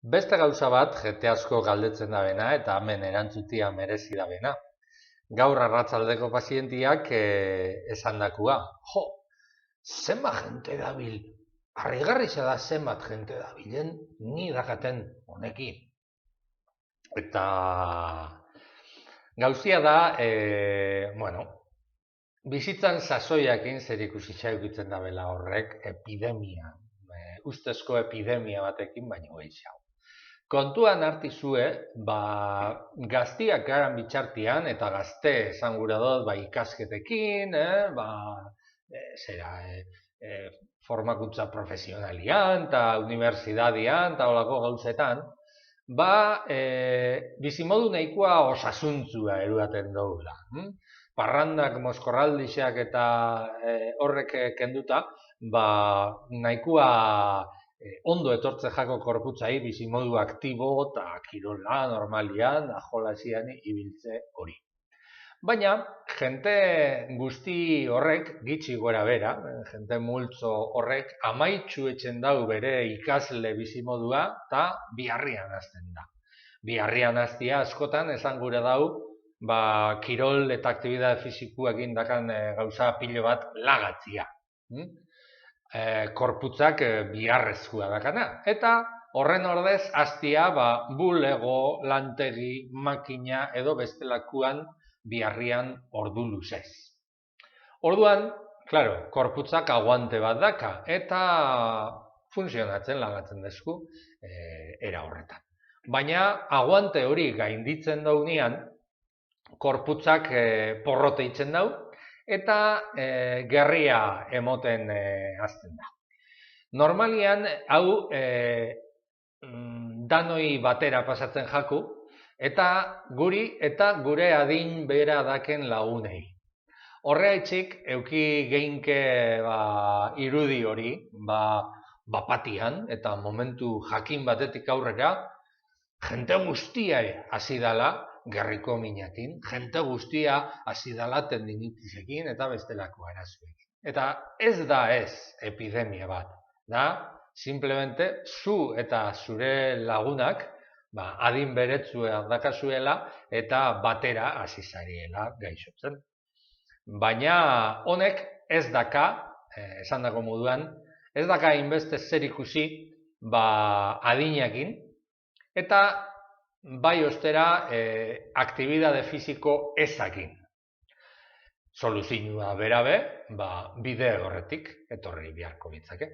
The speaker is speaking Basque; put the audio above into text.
Beste gauza bat, jende asko galdetzen da bena, eta hemen erantzutia merezi da bena. Gaur arratsaldeko pazientiak esandakua. Jo, zenbat jente dabil, harrigarria da zenbat jente dabilen, ni dakaten honekin. Eta gauzia da, bizitzan sasoiakin zer ikusitza edukitzen da bela horrek epidemia. Ustezko epidemia batekin baino gehiago. Kontuan hartizue, gaztiak garan bitxartian, eta gazte esan gura dut, ikasketekin, formakuntza profesionalian, eta unibertsidadian, eta holako gauzetan, bizimodu nahikoa osasuntzua erudaten dugula. Parrandak, moskorraldixak eta horrek kenduta, nahikoa ondo etortze jako korputzai bizimodu aktibo eta kirola normalian, jolasian ibiltze hori. Baina, jente guzti horrek, gitxi gora bera, jente multzo horrek, amaitxu etxen dau bere ikasle bizimodua eta biharrian hasten da. Biharrian hastia askotan esan gure dau, kirol eta aktibidade fizikuak indakan gauza pilo bat lagatzia. Korputzak biharrezkoa dakana. Eta horren ordez hastia bulego, lantegi, makina edo bestelakuan biharrian ordu luzez. Orduan, korputzak aguante bat daka eta funtzionatzen lagatzen dezku era horretan. Baina aguante hori gainditzen daunean, korputzak porrote itzen dau, eta gerria emoten hasten da. Normalian, hau danoi batera pasatzen jaku, eta guri eta gure adin bera daken lagunei. Horregaitzik, euki geinke irudi hori, bapatian, eta momentu jakin batetik aurrera, jente guztia hasi dala, gerriko minakin, jente guztia hasi dala tendinitisekin eta bestelako arazoekin. Eta ez da epidemia bat, da, simplemente zu eta zure lagunak adin beretzua dakazuela eta batera hasi zariela gaixotzen. Baina honek ez daka, esan dago moduan, ez daka inbeste zer ikusi adinakin, eta bai ostera aktibidade fiziko ezakin. Soluzioa berabe, bide horretik etorri beharko litzake.